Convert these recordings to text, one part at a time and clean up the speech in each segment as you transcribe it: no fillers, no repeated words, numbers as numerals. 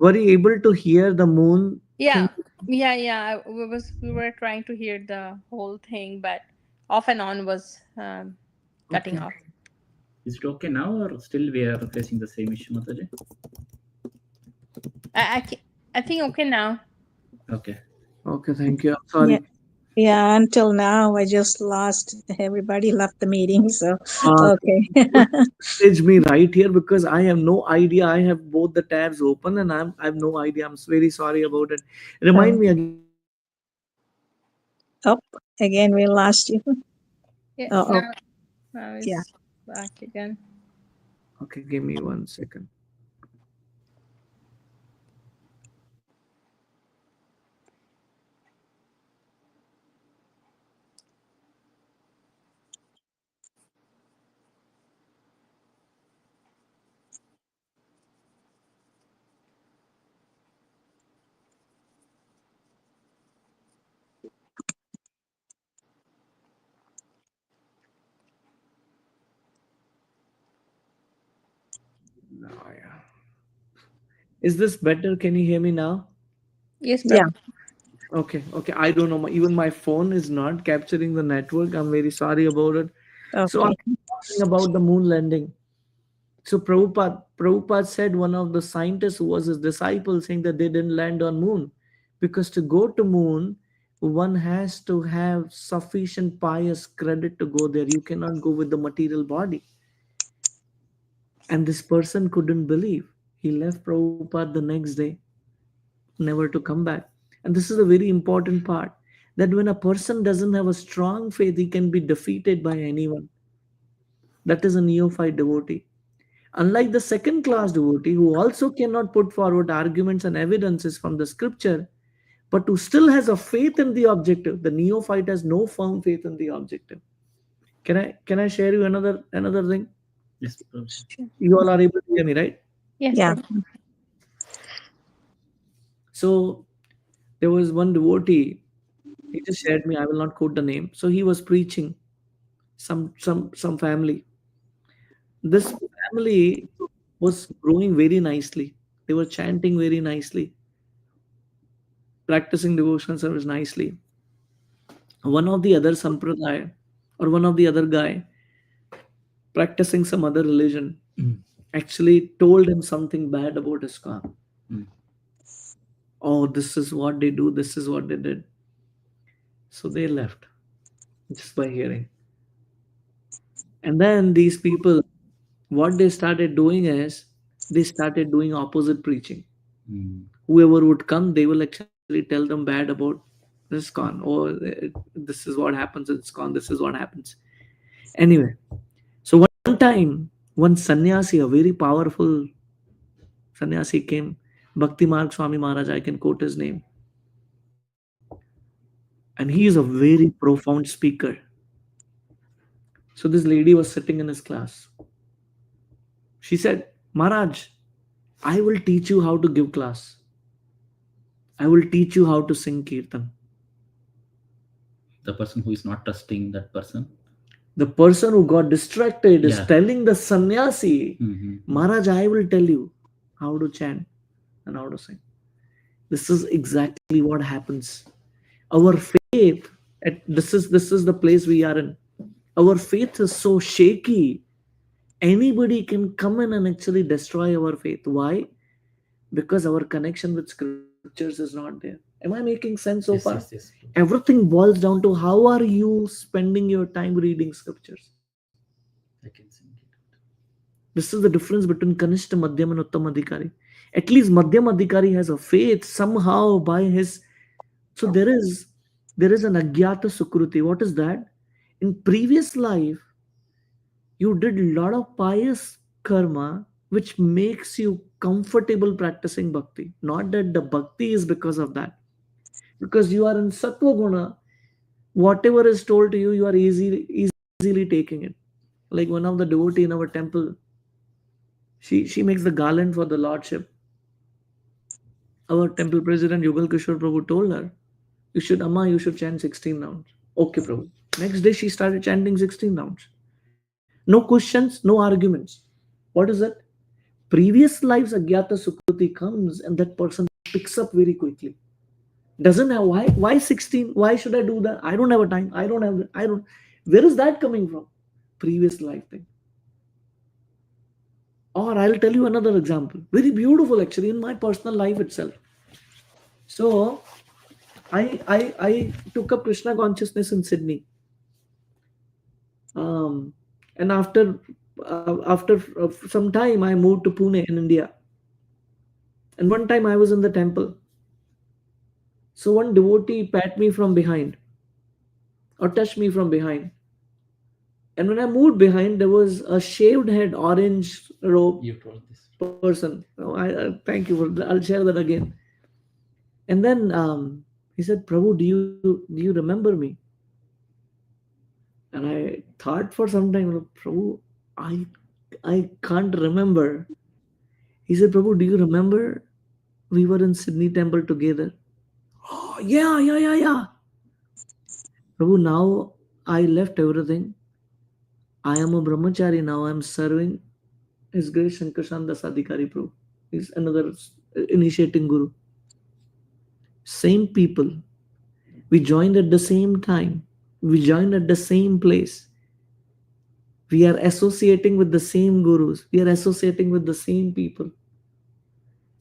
Were you able to hear the moon thing? Yeah, yeah. We were trying to hear the whole thing, but off and on was cutting Okay. off. Is it okay now, or still we are facing the same issue, Mataji? I, ca- I think okay now. Okay. Okay, thank you. I'm Yeah. sorry. Yeah, until now, I just lost. Everybody left the meeting, so Uh, okay. message me right here because I have no idea. I have both the tabs open and I have no idea. I'm very sorry about it. Remind Oh, me again. oh, again, we lost you. Yeah, Oh, oh, now yeah. it's back again. Okay, give me 1 second. No, yeah. Is this better? Can you hear me now? Yes, Yeah. Prabhu. Okay, okay. I don't know. Even my phone is not capturing the network. I'm very sorry about it. So I'm Okay. talking about the moon landing. So Prabhupada said one of the scientists who was his disciple saying that they didn't land on moon because to go to moon, one has to have sufficient pious credit to go there. You cannot go with the material body. And this person couldn't believe. He left Prabhupada the next day, never to come back. And this is a very important part that when a person doesn't have a strong faith, he can be defeated by anyone. That is a neophyte devotee. Unlike the second class devotee who also cannot put forward arguments and evidences from the scripture, but who still has a faith in the objective, the neophyte has no firm faith in the objective. Can I share you another thing? Yes, Prabhu. Sure. You all are able to hear me, right? Yes, Yeah. Prabhu. So there was one devotee, he just shared me, I will not quote the name. So he was preaching some family. This family was growing very nicely. They were chanting very nicely, practicing devotional service nicely. One of the other sampradaya or one of the other guy practicing some other religion actually told him something bad about ISKCON. Mm. Oh, this is what they do, this is what they did. So they left just by hearing. And then these people, what they started doing is they started doing opposite preaching. Mm. Whoever would come, they will actually tell them bad about ISKCON. Or this is what happens in ISKCON, this is what happens. Anyway, so one time, one sannyasi, a very powerful sannyasi came, Bhakti Marg Swami Maharaj, I can quote his name. And he is a very profound speaker. So this lady was sitting in his class. She said, Maharaj, I will teach you how to give class. I will teach you how to sing kirtan. The person who is not trusting that person. The person who got distracted is Yeah. telling the sannyasi, Mm-hmm. Maharaj, I will tell you how to chant and how to sing. This is exactly what happens. Our faith, this is the place we are in. Our faith is so shaky. Anybody can come in and actually destroy our faith. Why? Because our connection with scriptures is not there. Am I making sense so far? Yes, yes, yes. Everything boils down to how are you spending your time reading scriptures. I can sing it. This is the difference between Kanishta, Madhyam, and Uttam Adhikari. At least Madhyam Adhikari has a faith somehow by his. So there is an Agyata Sukruti. What is that? In previous life, you did a lot of pious karma which makes you comfortable practicing bhakti. Not that the bhakti is because of that. Because you are in Sattva Guna, whatever is told to you, you are easily taking it. Like one of the devotee in our temple, she makes the garland for the Lordship. Our temple president Yugal Kishore Prabhu told her, you should chant 16 rounds. Okay, Prabhu. Next day she started chanting 16 rounds. No questions, no arguments. What is it? Previous lives Agyata Sukruti comes and that person picks up very quickly. Doesn't have why 16? Why should I do that? I don't have a time. I don't have I don't where is that coming from? Previous life thing. Or I'll tell you another example. Very beautiful actually in my personal life itself. So I took up Krishna consciousness in Sydney. And after some time I moved to Pune in India. And one time I was in the temple. So one devotee pat me from behind or touched me from behind. And when I moved behind, there was a shaved head, orange robe You told this. person. Oh, thank you for. I'll share that again. And then he said, "Prabhu, do you remember me?" And I thought for some time, Prabhu, I can't remember. He said, "Prabhu, do you remember we were in Sydney temple together?" Oh, yeah. Prabhu, now I left everything. I am a brahmachari now. I'm serving His Grace Shankar Das Adhikari Prabhu. He's another initiating guru. Same people. We joined at the same time. We joined at the same place. We are associating with the same gurus. We are associating with the same people.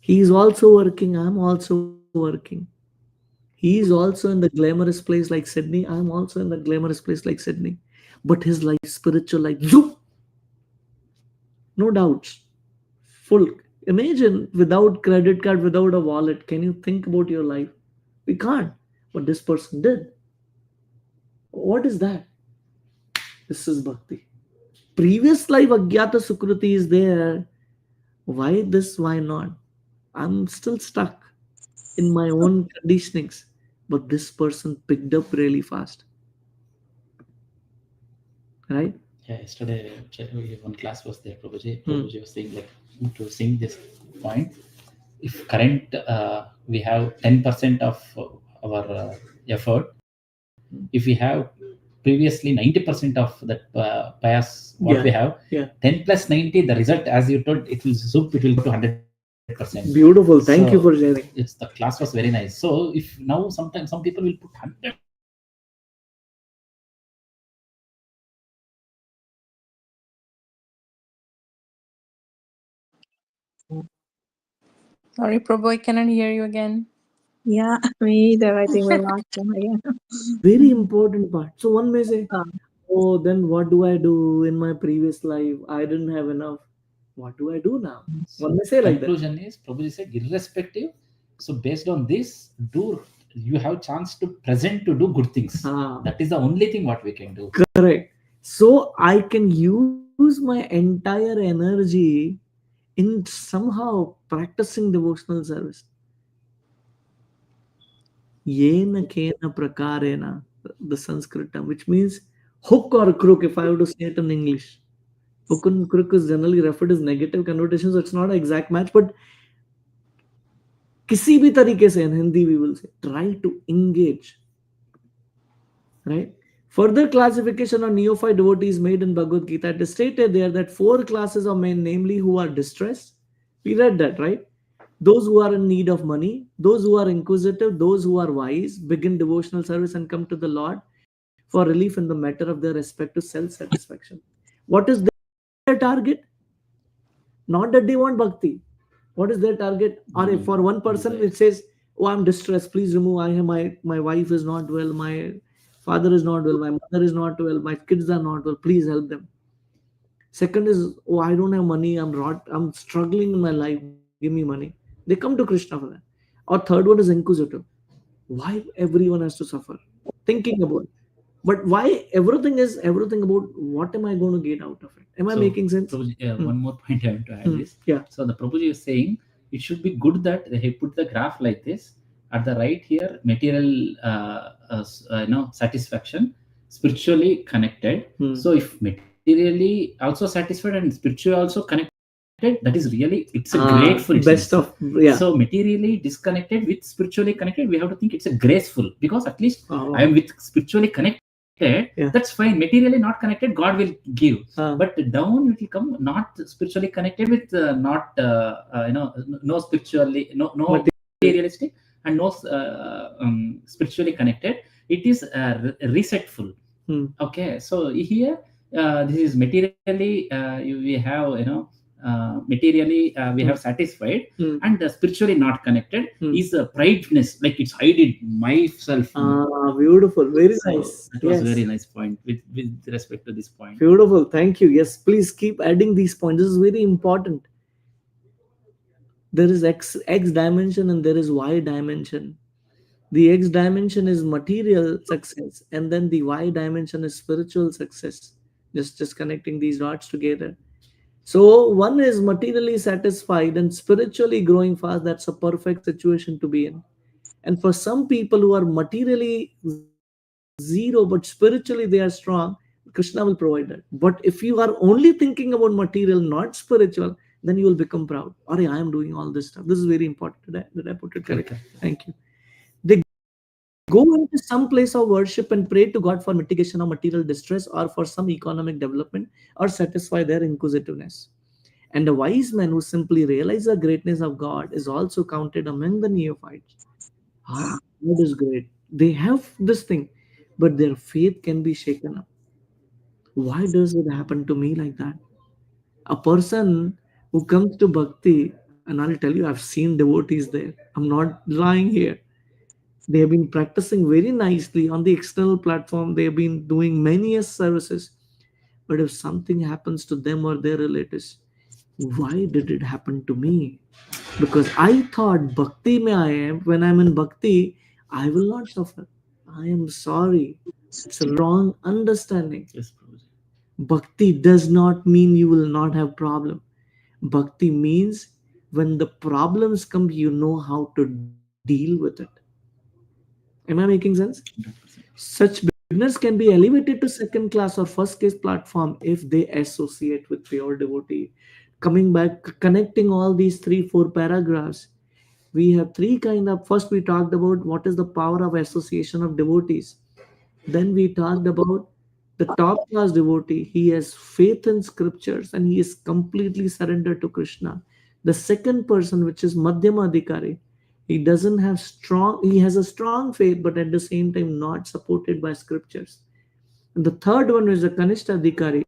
He is also working. I'm also working. He is also in the glamorous place like Sydney. I'm also in the glamorous place like Sydney. But his life, spiritual life, zoom, no doubts. Full. Imagine without credit card, without a wallet, can you think about your life? We can't. But this person did. What is that? This is bhakti. Previous life Agyata Sukruti is there. Why this? Why not? I'm still stuck in my own conditionings. But this person picked up really fast. Right? Yeah, yesterday one class was there. Prabhuji was saying like to sing this point. If current we have 10% of our effort, if we have previously 90% of that bias what we have, 10 plus 90, the result as you told, it will zoom, it will go to 100%. Beautiful. Thank you for sharing. It's the class was very nice. So if now sometimes some people will put 100. Sorry, Prabhu, I cannot hear you again. Yeah, me either. I think we lost him again. Very important part. So one may say, Um, oh, then what do I do in my previous life? I didn't have enough. What do I do now? One may say like that. Conclusion is Prabhuji said irrespective. So based on this, you have chance to present to do good things. That is the only thing what we can do. Correct. So I can use my entire energy in somehow practicing devotional service. Yena kena prakarena, the Sanskrit term, which means hook or crook, if I have to say it in English. Hook and crook is generally referred as negative connotations, so it's not an exact match, but किसी भी तरीके से in Hindi we will say, try to engage. Right? Further classification of neophyte devotees made in Bhagavad Gita, it is stated there that 4 classes of men, namely who are distressed. We read that, right? Those who are in need of money, those who are inquisitive, those who are wise, begin devotional service and come to the Lord for relief in the matter of their respective self-satisfaction. What is their target? Not that they want bhakti. What is their target? Or if for one person it says, oh, I'm distressed, please remove, my wife is not well, my father is not well, my mother is not well, my kids are not well, please help them. Second is, oh, I don't have money, I'm struggling in my life, give me money. They come to Krishna for that. Or third one is inquisitive. Why everyone has to suffer? Thinking about it. But why everything about what am I going to get out of it? Am I making sense? Prabhuji, one more point I want to add this. Yeah. So the Prabhuji is saying it should be good that they put the graph like this. At the right here, material satisfaction, spiritually connected. So if materially also satisfied and spiritually also connected, that is really, it's a grateful. Best of, yeah. So materially disconnected with spiritually connected, we have to think it's a graceful, because at least I am with spiritually connected. connected, Yeah. that's fine. Materially not connected, God will give. Ah. But down it will come not spiritually connected with not no spiritually, no materialistic, and no spiritually connected. It is resetful. Hmm. Okay, so here this is materially we have materially we have satisfied, Hmm. and spiritually not connected Hmm. is prideness, like it's hiding myself. Ah, beautiful. Very So nice. that was Yes. very nice point with respect to this point. Beautiful. Thank you. Yes, please keep adding these points. This is very important. There is X dimension and there is Y dimension. The X dimension is material success, and then the Y dimension is spiritual success. Just connecting these dots together. So one is materially satisfied and spiritually growing fast. That's a perfect situation to be in. And for some people who are materially zero but spiritually they are strong, Krishna will provide that. But if you are only thinking about material, not spiritual, then you will become proud. Or I am doing all this stuff. This is very important. Did I put it correctly? Correct. Thank you. They go into some place of worship and pray to God for mitigation of material distress or for some economic development or satisfy their inquisitiveness. And a wise man who simply realizes the greatness of God is also counted among the neophytes. Ah, God is great. They have this thing, but their faith can be shaken up. Why does it happen to me like that? A person who comes to bhakti, and I'll tell you, I've seen devotees there. I'm not lying here. They have been practicing very nicely on the external platform. They have been doing many services. But if something happens to them or their relatives, why did it happen to me? Because I thought bhakti mein I am, when I'm in bhakti, I will not suffer. I am sorry. It's a wrong understanding. Yes, Prabhuji. Bhakti does not mean you will not have problem. Bhakti means when the problems come, you know how to deal with it. Am I making sense? 100%. Such beginners can be elevated to second class or first class platform if they associate with pure devotee. Coming back, connecting all these three, four paragraphs, we have three kind of. First, we talked about what is the power of association of devotees. Then we talked about the top class devotee. He has faith in scriptures and he is completely surrendered to Krishna. The second person, which is Madhyama Adhikari, he doesn't have strong, he has a strong faith, but at the same time not supported by scriptures. And the third one is the Kanishta Adhikari.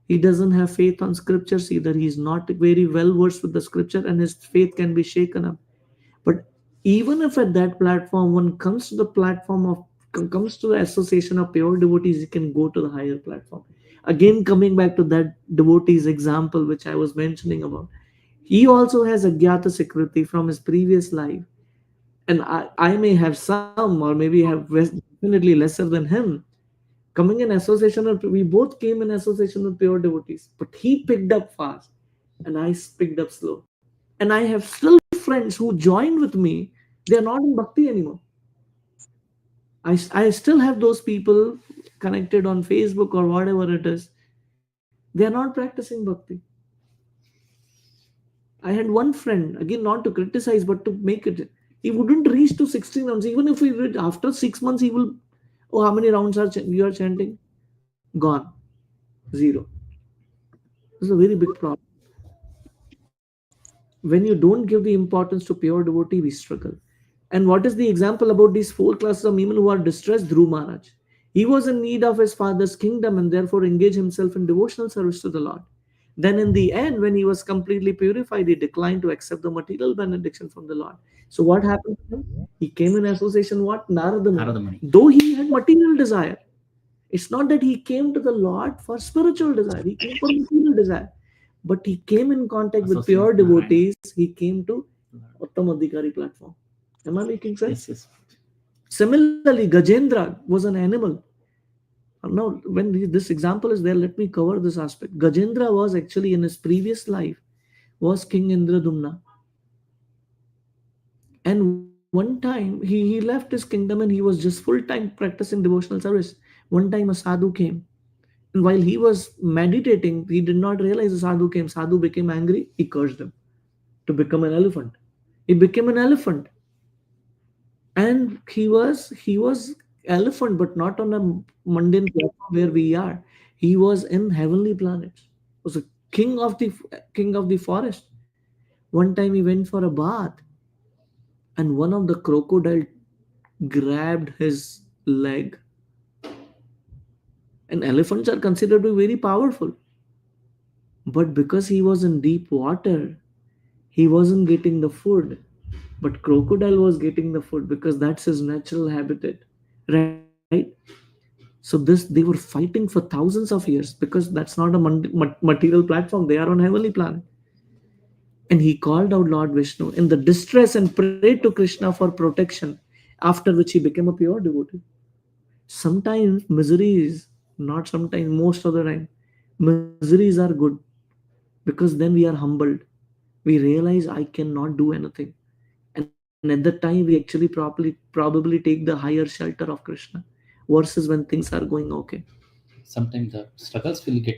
He doesn't have faith on scriptures either. He is not very well versed with the scripture and his faith can be shaken up. But even if at that platform one comes to the platform of comes to the association of pure devotees, you can go to the higher platform. Again, coming back to that devotee's example which I was mentioning about, he also has agyata security from his previous life, and I may have some or maybe have definitely lesser than him. Coming in association with, we both came in association with pure devotees, but he picked up fast and I picked up slow. And I have still friends who joined with me. They are not in bhakti anymore. I still have those people connected on Facebook or whatever it is. They are not practicing bhakti. I had one friend, again, not to criticize, but to make it. He wouldn't reach to 16 rounds. Even if we read after 6 months, he will, oh, how many rounds are you are chanting? Gone. Zero. This is a very big problem. When you don't give the importance to pure devotee, we struggle. And what is the example about these four classes of women who are distressed? Dhruv Maharaj. He was in need of his father's kingdom and therefore engaged himself in devotional service to the Lord. Then, in the end, when he was completely purified, he declined to accept the material benediction from the Lord. So, what happened to him? He came in association what? Narada Muni. Narada Muni. Though he had material desire, it's not that he came to the Lord for spiritual desire, he came for material desire. But he came in contact with Associate pure with Narayan. devotees, he came to Uttam Adhikari platform. Am I making sense? Yes, yes. Similarly, Gajendra was an animal. Now, when this example is there, let me cover this aspect. Gajendra was actually in his previous life was King Indradumna. And one time he left his kingdom and he was just full time practicing devotional service. One time a sadhu came. And while he was meditating, he did not realize the sadhu came. Sadhu became angry. He cursed him to become an elephant. He became an elephant. And he was elephant, but not on a mundane platform where we are. He was in heavenly planets. Was a king of the forest. One time he went for a bath, and one of the crocodile grabbed his leg. And elephants are considered to be very powerful. But because he was in deep water, he wasn't getting the food. But crocodile was getting the food because that's his natural habitat. Right? So this they were fighting for thousands of years because that's not a material platform. They are on heavenly planet. And he called out Lord Vishnu in the distress and prayed to Krishna for protection, after which he became a pure devotee. Sometimes miseries, not sometimes, most of the time, miseries are good because then we are humbled. We realize I cannot do anything. And at that time, we actually probably take the higher shelter of Krishna versus when things are going okay. Sometimes the struggles will get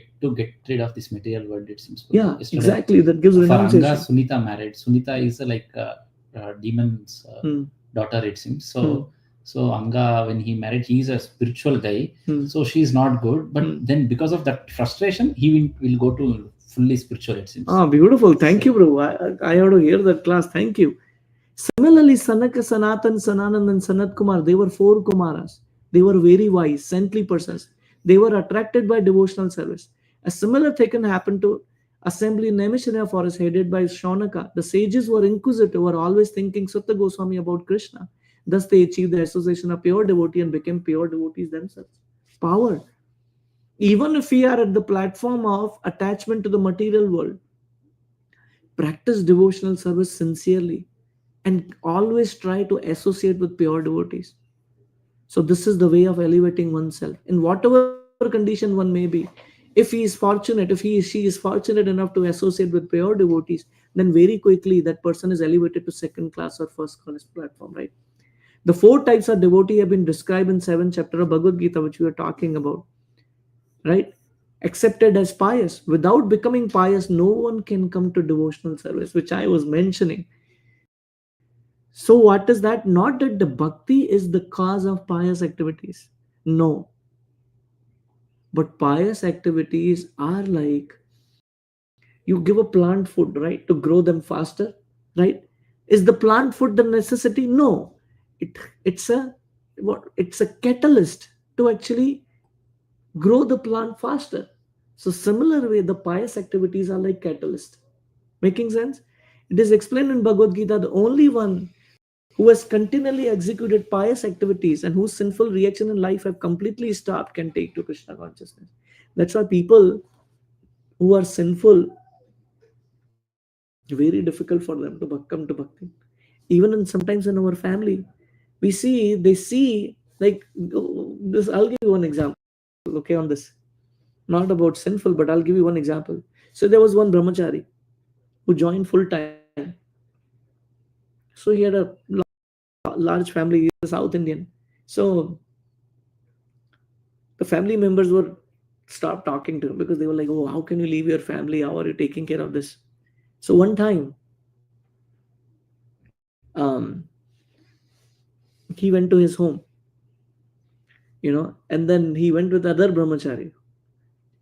rid of this material world. It seems. Yeah, Yesterday, exactly. That gives for Anga, renunciation. Sunita married. Sunita is like a demon's Hmm. daughter. It seems so. Hmm. So Anga, when he married, he is a spiritual guy. Hmm. So she's not good. But then because of that frustration, he will go to fully spiritual. It seems. Ah, beautiful. Thank you, bro. I have to hear that class. Thank you. Similarly, Sanaka, Sanatan, Sananand, and Sanat Kumar, they were four Kumaras. They were very wise, saintly persons. They were attracted by devotional service. A similar thing happened to assembly in Naimisharya forest headed by Shaunaka. The sages were inquisitive, were always thinking Sutta Goswami about Krishna. Thus, they achieved the association of pure devotee and became pure devotees themselves. Power. Even if we are at the platform of attachment to the material world, practice devotional service sincerely and always try to associate with pure devotees. So, this is the way of elevating oneself in whatever condition one may be. If he is fortunate, if she is fortunate enough to associate with pure devotees, then very quickly that person is elevated to second class or first class platform, right? The four types of devotee have been described in 7th chapter of Bhagavad Gita, which we are talking about, right? Accepted as pious. Without becoming pious, no one can come to devotional service, which I was mentioning. So, what is that? Not that the bhakti is the cause of pious activities. No. But pious activities are like you give a plant food, right, to grow them faster, right? Is the plant food the necessity? No. It's a it's a catalyst to actually grow the plant faster. So similar way, the pious activities are like catalyst. Making sense? It is explained in Bhagavad Gita, the only one who has continually executed pious activities and whose sinful reaction in life have completely stopped can take to Krishna consciousness. That's why people who are sinful, very difficult for them to come to bhakti. Even in sometimes in our family, we see they see like this. I'll give you one example, okay, on this. Not about sinful, but I'll give you one example. So there was one brahmachari who joined full time. So he had a large family. He's a South Indian. So the family members were stopped talking to him because they were like, "Oh, how can you leave your family? How are you taking care of this?" So one time, he went to his home, and then he went with other brahmachari,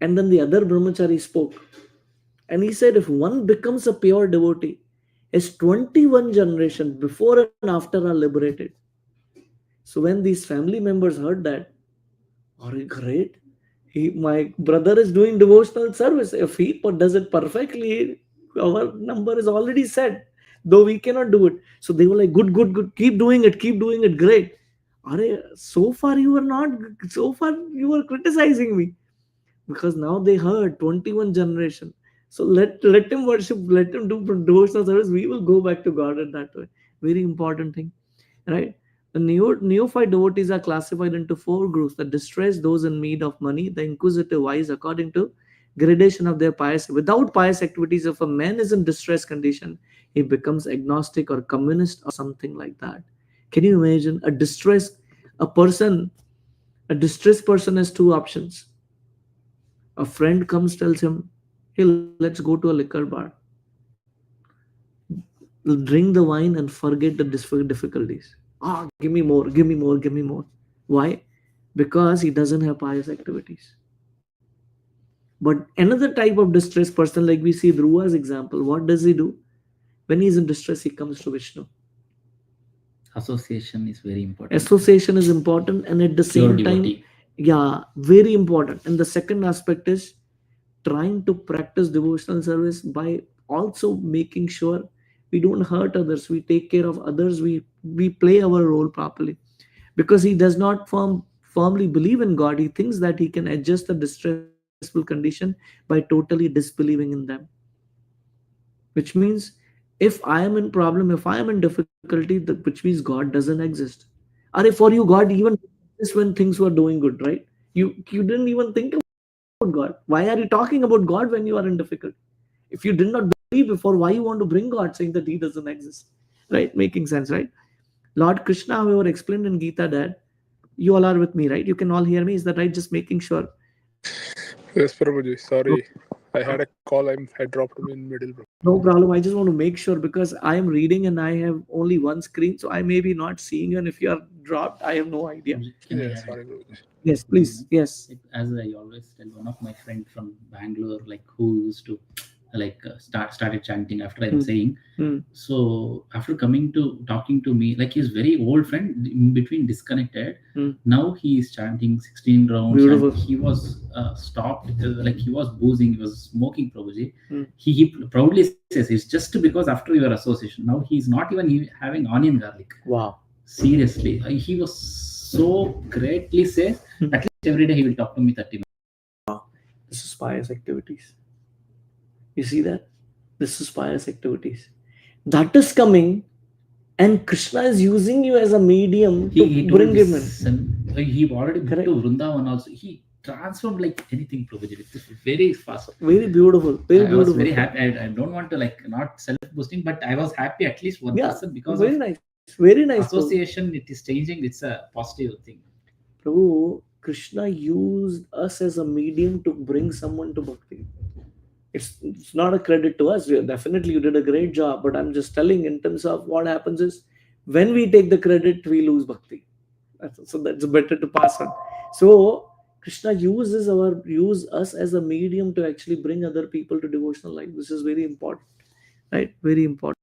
and then the other brahmachari spoke, and he said, if one becomes a pure devotee, his 21 generation before and after are liberated. So when these family members heard that, are you great? My brother is doing devotional service. If he does it perfectly, our number is already set. Though we cannot do it. So they were like, good, good, good. Keep doing it. Great. Are so far you were not. So far you were criticizing me because now they heard 21 generation. So let him worship. Let him do devotional service. We will go back to God in that way. Very important thing, right? The neophyte devotees are classified into four groups: the distressed, those in need of money, the inquisitive wise, according to gradation of their pious. Without pious activities, if a man is in distress condition, he becomes agnostic or communist or something like that. Can you imagine a person, a distressed person has two options. A friend comes, tells him, "Hey, let's go to a liquor bar, drink the wine, and forget the difficulties." Ah, give me more, give me more, give me more. Why? Because he doesn't have pious activities. But another type of distressed person, like we see Dhruva's example, what does he do? When he's in distress, he comes to Vishnu. Association is very important. Association is important, and at the Pure same time, devotee. yeah, very important. And the second aspect is trying to practice devotional service by also making sure we don't hurt others, we take care of others, we play our role properly. Because he does not firmly believe in God, he thinks that he can adjust the distressful condition by totally disbelieving in them. Which means if I am in problem, if I am in difficulty, which means God doesn't exist. Or if for you God even exists when things were doing good, right? You didn't even think about God. Why are you talking about God when you are in difficulty? If you did not believe before, why you want to bring God saying that he doesn't exist? Right? Making sense, right? Lord Krishna, however, explained in Gita that you all are with me, right? You can all hear me. Is that right? Just making sure. Yes, Prabhuji. Sorry, I had a call. I dropped me in middle, bro. No problem. I just want to make sure because I am reading and I have only one screen, so I may be not seeing you. And if you are dropped, I have no idea. Can I Yeah, add? sorry, Prabhuji. Yes, please. Yes. Like, as I always tell, one of my friend from Bangalore, like who used to like started chanting after I'm saying. Hmm. So after coming to talking to me, like he's very old friend, in between disconnected. Hmm. Now he is chanting 16 rounds, Beautiful. and he was stopped, like he was boozing, he was smoking, Prabhuji. Hmm. He proudly says it's just because after your association, now he's not even having onion garlic. Wow. Seriously, he was so greatly says. At least every day he will talk to me 30 minutes. This is pious activities. You see that? This is pious activities. That is coming, and Krishna is using you as a medium to He bring told him in. his son, he already been Correct. to Vrindavan also. He transformed like anything, Prabhuji, very fast. Very beautiful. Very I was beautiful. very happy. I don't want to like not self boosting, but I was happy at least one Yeah. person because Very of nice. Very nice. Prabhu. association. It is changing. It's a positive thing. Prabhu, Krishna used us as a medium to bring someone to bhakti. It's not a credit to us. Definitely, you did a great job. But I'm just telling, in terms of what happens is when we take the credit, we lose bhakti. So that's better to pass on. So Krishna use us as a medium to actually bring other people to devotional life. This is very important, right? Very important.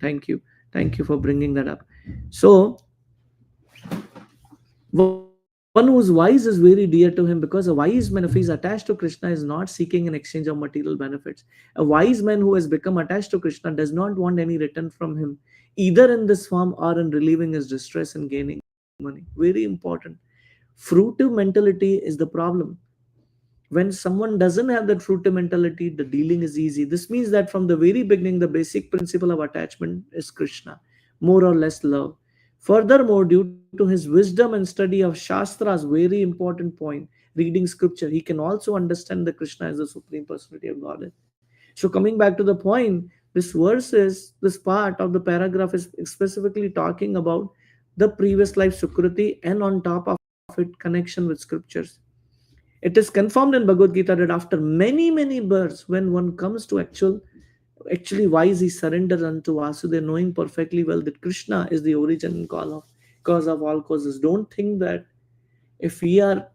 Thank you for bringing that up. So one who's wise is very dear to him, because a wise man, if he's attached to Krishna, is not seeking an exchange of material benefits. A wise man who has become attached to Krishna does not want any return from him, either in this form or in relieving his distress and gaining money. Very important. Fruitive mentality is the problem. When someone doesn't have that fruitive mentality, the dealing is easy. This means that from the very beginning, the basic principle of attachment is Krishna, more or less love. Furthermore, due to his wisdom and study of Shastras, very important point, reading scripture, he can also understand that Krishna is the Supreme Personality of Godhead. So, coming back to the point, this part of the paragraph is specifically talking about the previous life Sukriti, and on top of it, connection with scriptures. It is confirmed in Bhagavad Gita that after many births, when one comes to actually wise, he surrenders unto Vasudeva, knowing perfectly well that Krishna is the origin and cause of all causes. Don't think that if we are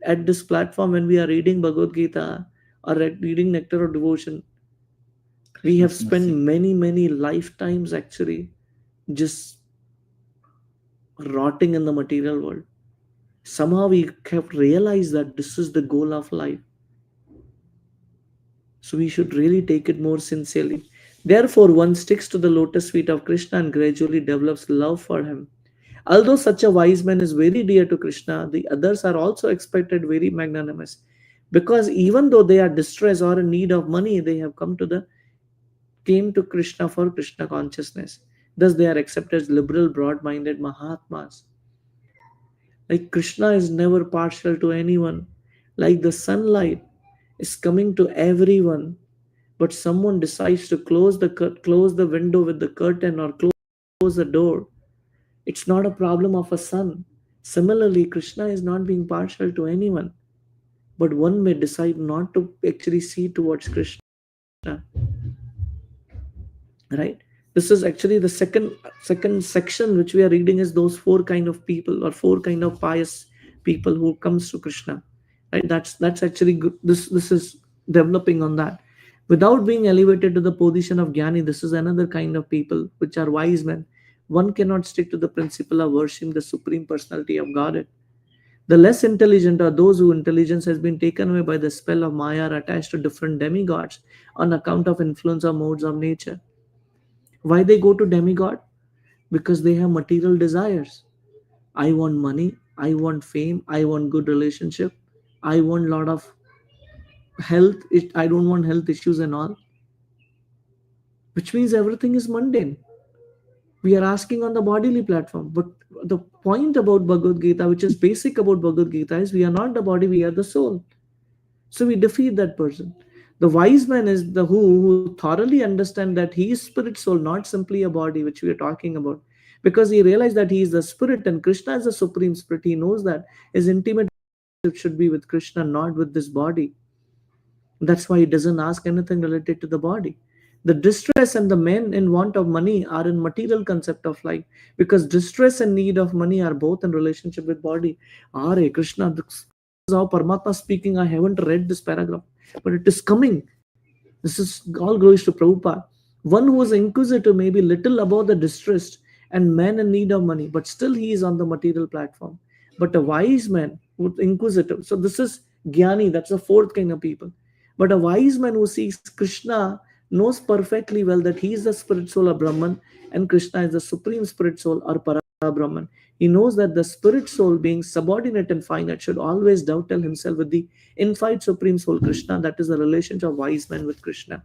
at this platform when we are reading Bhagavad Gita or reading Nectar of Devotion, we have Krishna's spent mercy. many lifetimes actually just rotting in the material world. Somehow we have realized that this is the goal of life. So we should really take it more sincerely. Therefore, one sticks to the lotus feet of Krishna and gradually develops love for him. Although such a wise man is very dear to Krishna, the others are also expected very magnanimous. Because even though they are distressed or in need of money, they have came to Krishna for Krishna consciousness. Thus they are accepted as liberal, broad-minded Mahatmas. Like Krishna is never partial to anyone. Like the sunlight is coming to everyone, but someone decides to close the window with the curtain or close the door. It's not a problem of a sun. Similarly, Krishna is not being partial to anyone, but one may decide not to actually see towards Krishna. Right? This is actually the second section which we are reading is those four kind of people or four kind of pious people who comes to Krishna. Right? That's actually good. This is developing on that. Without being elevated to the position of Jnani, this is another kind of people which are wise men. One cannot stick to the principle of worshiping the supreme personality of Godhead. The less intelligent are those whose intelligence has been taken away by the spell of Maya or attached to different demigods on account of influence of modes of nature. Why they go to demigod? Because they have material desires. I want money, I want fame, I want good relationship, I want lot of health. I don't want health issues and all, which means everything is mundane. We are asking on the bodily platform, but the point about Bhagavad Gita, which is basic about Bhagavad Gita, is we are not the body, we are the soul. So we defeat that person. The wise man is the who thoroughly understand that he is spirit soul, not simply a body, which we are talking about. Because he realized that he is the spirit and Krishna is the supreme spirit. He knows that his intimate relationship should be with Krishna, not with this body. That's why he doesn't ask anything related to the body. The distress and the men in want of money are in material concept of life, because distress and need of money are both in relationship with body. Are Krishna, this is how Paramatma speaking. I haven't read this paragraph, but it is coming. This is all glories to Prabhupada. One who is inquisitive may be little above the distressed and man in need of money, but still he is on the material platform. But a wise man who is inquisitive, so this is Jnani, that's the fourth kind of people. But a wise man who sees Krishna knows perfectly well that he is the spirit soul of Brahman and Krishna is the supreme spirit soul or Para-Brahman. He knows that the spirit soul, being subordinate and finite, should always dovetail himself with the infinite supreme soul Krishna. That is the relationship of wise man with Krishna.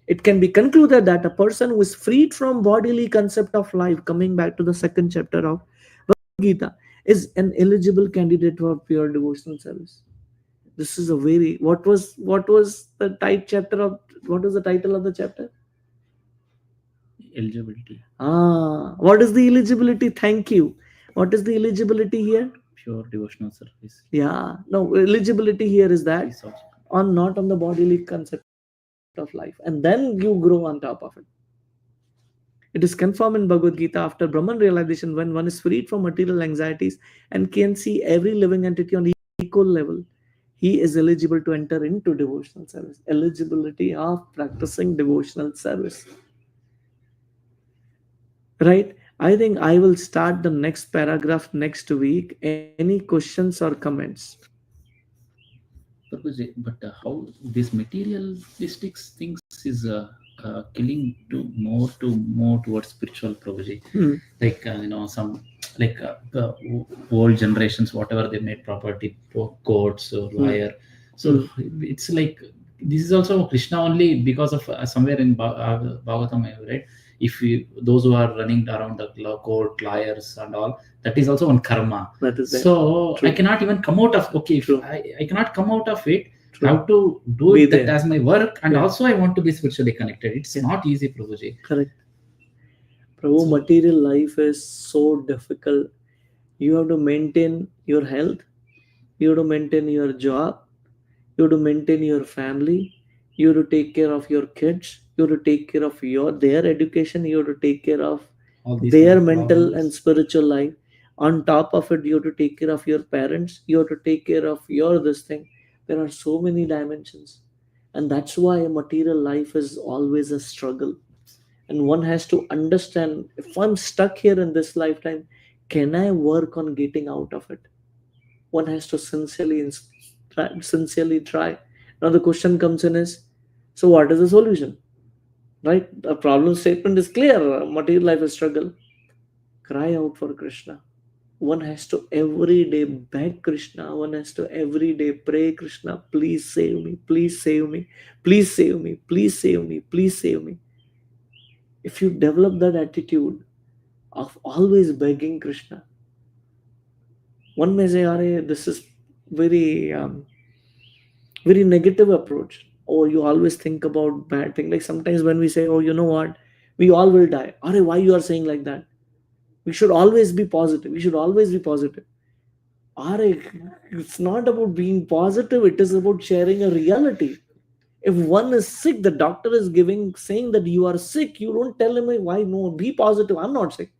It can be concluded that a person who is freed from bodily concept of life, coming back to the second chapter of Bhagavad Gita, is an eligible candidate for pure devotional service. This is a very what was the title of the chapter? Eligibility. What is the eligibility? Thank you. What is the eligibility here? Pure devotional service. Yeah, no, eligibility here is that Is also- on not on the bodily concept of life, and then you grow on top of it. It is confirmed in Bhagavad Gita after Brahman realization, when one is freed from material anxieties and can see every living entity on equal level, he is eligible to enter into devotional service. Eligibility of practicing devotional service. Right? I think I will start the next paragraph next week. Any questions or comments? Prabhuji, but how this materialistic things is killing to more towards spiritual, Prabhuji. Like some like the old generations, whatever they made property, courts or lawyer. So it's like this is also Krishna only because of somewhere in Bhagavatam, I have read. If those who are running around the court, lawyers and all, that is also one karma. That is there. So True. I cannot even come out of if True. I cannot come out of it. True. I have to do Be it that there. as my work, and Yeah. also I want to be spiritually connected. It's Yeah. not easy, Prabhuji. Correct. Prabhu, So- material life is so difficult. You have to maintain your health, you have to maintain your job, you have to maintain your family, you have to take care of your kids, you have to take care of their education, you have to take care of All these their kind of mental problems. and spiritual life. On top of it, you have to take care of your parents, you have to take care of your this thing. There are so many dimensions, and that's why a material life is always a struggle. And one has to understand, if I'm stuck here in this lifetime, can I work on getting out of it? One has to sincerely try. Now the question comes in is, so what is the solution? Right? The problem statement is clear. Material life is struggle. Cry out for Krishna. One has to every day beg Krishna. One has to every day pray, Krishna, please save me, please save me, please save me, please save me, please save me. If you develop that attitude of always begging Krishna, one may say, "Are this is very very negative approach." Or you always think about bad thing. Like sometimes when we say, "Oh, you know what? We all will die." Are why you are saying like that? We should always be positive. We should always be positive. Are it's not about being positive. It is about sharing a reality. If one is sick, the doctor is giving saying that you are sick. You don't tell him why. No, be positive. I'm not sick.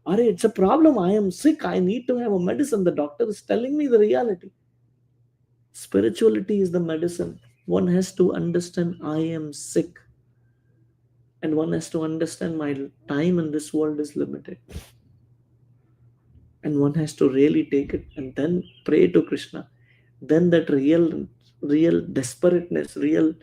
Are it's a problem. I am sick. I need to have a medicine. The doctor is telling me the reality. Spirituality is the medicine. One has to understand I am sick, and one has to understand my time in this world is limited, and one has to really take it and then pray to Krishna. Then that real desperateness, real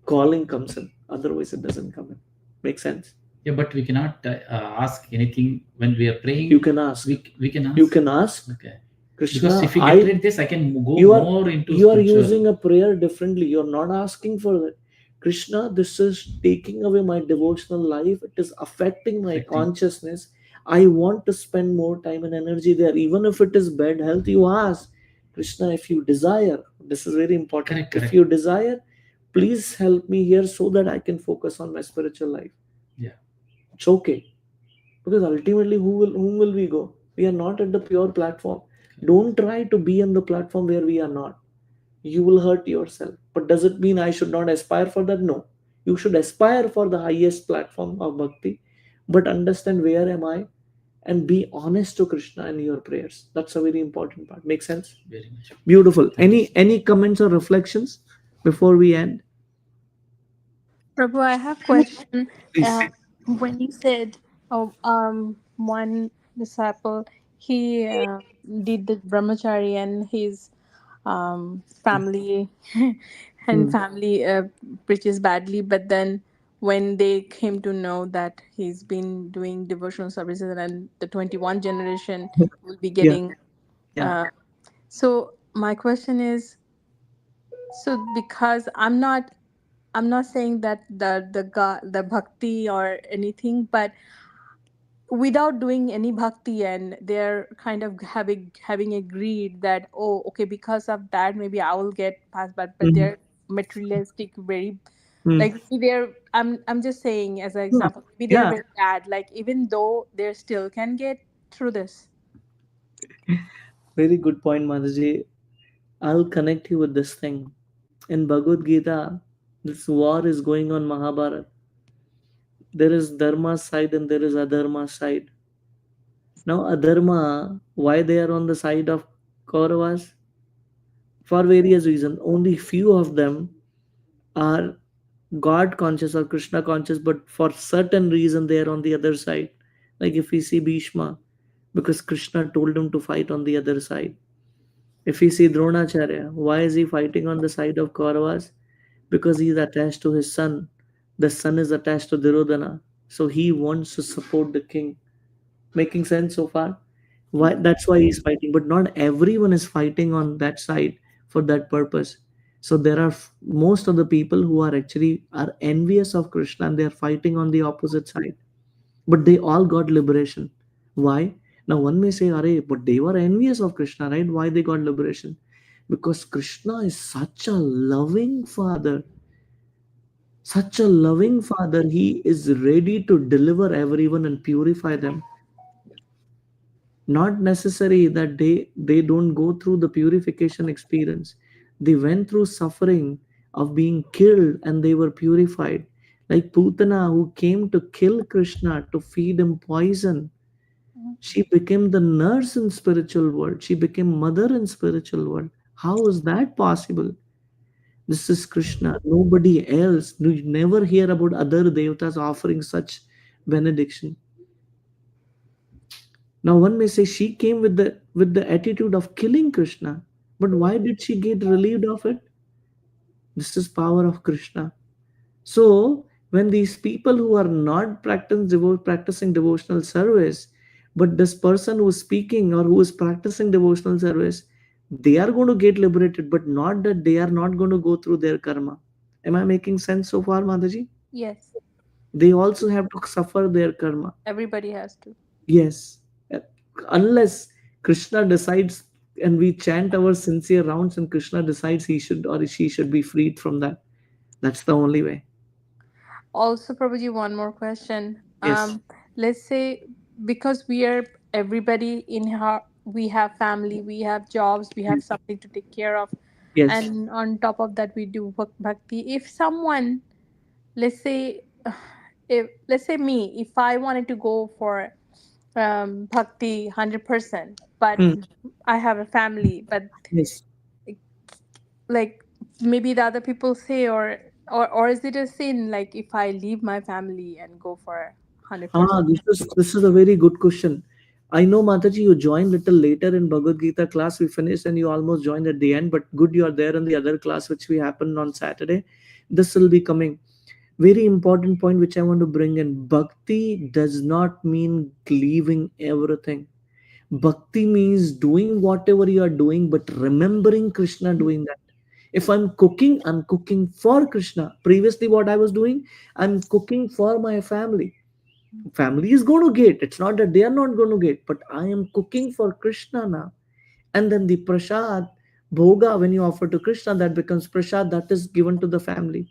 calling comes in. Otherwise, it doesn't come in. Make sense? Yeah, but we cannot ask anything when we are praying. You can ask. We can ask. You can ask. Okay. Krishna, Because if we get rid of this, I can go more into you are spiritual. using a prayer differently. You're not asking for that. Krishna, this is taking away my devotional life. It is affecting my consciousness. I want to spend more time and energy there. Even if it is bad health, you ask. Krishna, if you desire, this is very important. Correct. If you desire, please help me here so that I can focus on my spiritual life. Yeah. It's okay. Because ultimately, whom will we go? We are not at the pure platform. Don't try to be on the platform where we are not. You will hurt yourself. But does it mean I should not aspire for that? No. You should aspire for the highest platform of bhakti, but understand where am I and be honest to Krishna in your prayers. That's a very important part. Make sense? Very much. Beautiful. Any comments or reflections before we end? Prabhu, I have question. Please. When you said, oh, one disciple, he did the brahmachari and his family and Hmm. family preaches badly, but then when they came to know that he's been doing devotional services and the 21 generation will be Yeah. getting, Yeah. so my question is, so because I'm not saying that the god, the bhakti or anything, but without doing any bhakti, and they're kind of having agreed that, oh, okay, because of that maybe I will get past, but Mhm. they're materialistic, very, Hmm. like maybe they're, I'm just saying as an Yeah. example, maybe they're Yeah. very bad, like even though they still can get through this. Very good point, Mataji. I'll connect you with this thing. In Bhagavad Gita, this war is going on Mahabharata. There is dharma side and there is adharma side. Now adharma, why they are on the side of Kauravas? For various reasons. Only few of them are God conscious or Krishna conscious, but for certain reason they are on the other side. Like if we see Bhishma, because Krishna told him to fight on the other side. If we see Dronacharya, why is he fighting on the side of Kauravas? Because he is attached to his son. The son is attached to Duryodhana. So he wants to support the king. Making sense so far? Why that's why he's fighting. But not everyone is fighting on that side for that purpose. So there are most of the people who are actually are envious of Krishna and they are fighting on the opposite side. But they all got liberation. Why? Now one may say, Are, but they were envious of Krishna, right? Why they got liberation? Because Krishna is such a loving father. Such a loving father. He is ready to deliver everyone and purify them. Not necessary that they don't go through the purification experience. They went through suffering of being killed and they were purified. Like Putana, who came to kill Krishna to feed him poison, she became the nurse in spiritual world. She became mother in spiritual world. How is that possible? This is Krishna, nobody else. You never hear about other devatas offering such benediction. Now one may say she came with the attitude of killing Krishna, but why did she get relieved of it? This is power of Krishna. So when these people who are not practicing devotional service, but this person who is speaking or who is practicing devotional service, they are going to get liberated, but not that they are not going to go through their karma. Am I making sense so far, Mataji? Yes, They also have to suffer their karma. everybody has to. Yes. Uh, Unless Krishna decides and we chant our sincere rounds and Krishna decides he should or she should be freed from that. That's the only way. Also, Prabhuji, one more question. Yes. Let's say, because we are, everybody in her, we have family, we have jobs, we have something to take care of. Yes. and on top of that we do bhakti. If someone, let's say, if let's say me, if I wanted to go for bhakti 100%, but Hmm. I have a family, but Yes. like maybe the other people say, or is it a sin like if I leave my family and go for Ah, 100%? this is a very good question. I know, Mataji, you joined little later in Bhagavad Gita class. We finished and you almost joined at the end, but good you are there in the other class which we happened on Saturday. This will be coming. Very important point which I want to bring in. Bhakti does not mean leaving everything. Bhakti means doing whatever you are doing, but remembering Krishna doing that. If I'm cooking for Krishna. Previously, what I was doing, I'm cooking for my family. Family is going to get. It's not that they are not going to get, but I am cooking for Krishna now. And then the prasad, bhoga, when you offer to Krishna, that becomes prasad that is given to the family.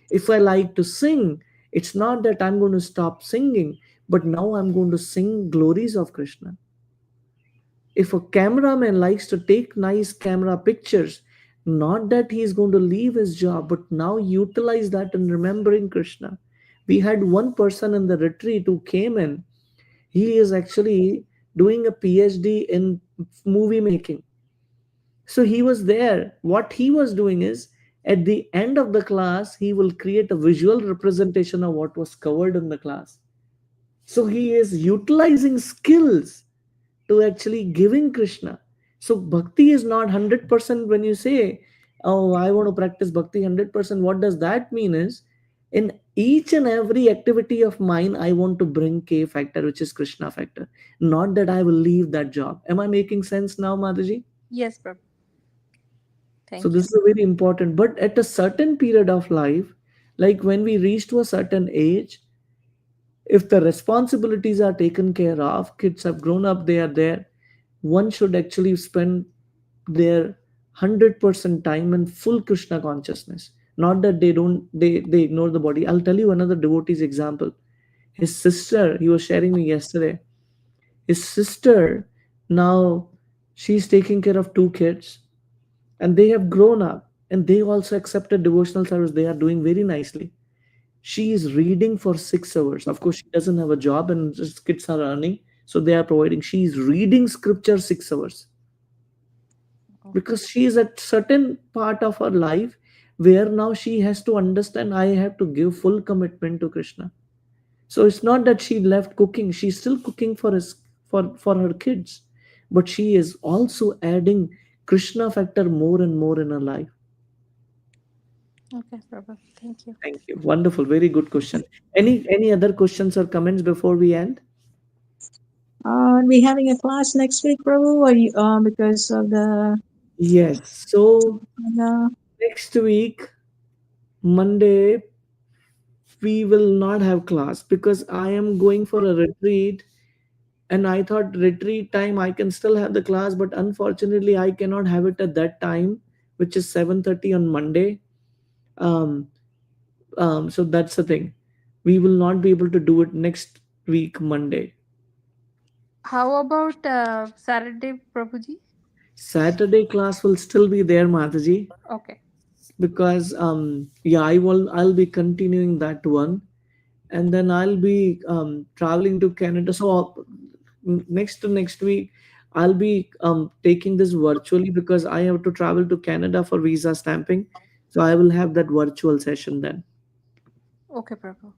If I like to sing, it's not that I'm going to stop singing, but now I'm going to sing glories of Krishna. If a cameraman likes to take nice camera pictures, not that he is going to leave his job, but now utilize that in remembering Krishna. We had one person in the retreat who came in. He is actually doing a PhD in movie making. So he was there. What he was doing is, at the end of the class, he will create a visual representation of what was covered in the class. So he is utilizing skills to actually giving Krishna. So bhakti is not 100% when you say, oh, I want to practice bhakti 100%. What does that mean is, in each and every activity of mine, I want to bring K factor, which is Krishna factor. Not that I will leave that job. Am I making sense now, Mataji? Yes, Prabhu. So Thank this you. is very important. But at a certain period of life, like when we reach to a certain age, if the responsibilities are taken care of, kids have grown up, they are there, one should actually spend their 100% time in full Krishna consciousness. Not that they ignore the body. I'll tell you another devotee's example. His sister, he was sharing me yesterday, his sister, now she's taking care of two kids and they have grown up and they also accepted devotional service. They are doing very nicely. She is reading for 6 hours. Of course, she doesn't have a job and just kids are earning, so they are providing. She is reading scripture 6 hours Okay. because she is at certain part of her life where now she has to understand, I have to give full commitment to Krishna. So it's not that she left cooking; she's still cooking for his for her kids, but she is also adding Krishna factor more and more in her life. Okay, Prabhu. Thank you. Thank you. Wonderful. Very good question. Any other questions or comments before we end? Are we having a class next week, Prabhu? Or you, because of the Yes. So uh, next week, Monday, we will not have class because I am going for a retreat. And I thought retreat time I can still have the class, but unfortunately I cannot have it at that time, which is 7:30 on Monday. Um, so that's the thing. We will not be able to do it next week, Monday. How about Saturday, Prabhuji? Saturday class will still be there, Mataji, Okay. because yeah, I'll be continuing that one, and then I'll be traveling to Canada. So next to next week I'll be taking this virtually because I have to travel to Canada for visa stamping. So I will have that virtual session then. Okay, Prabhu.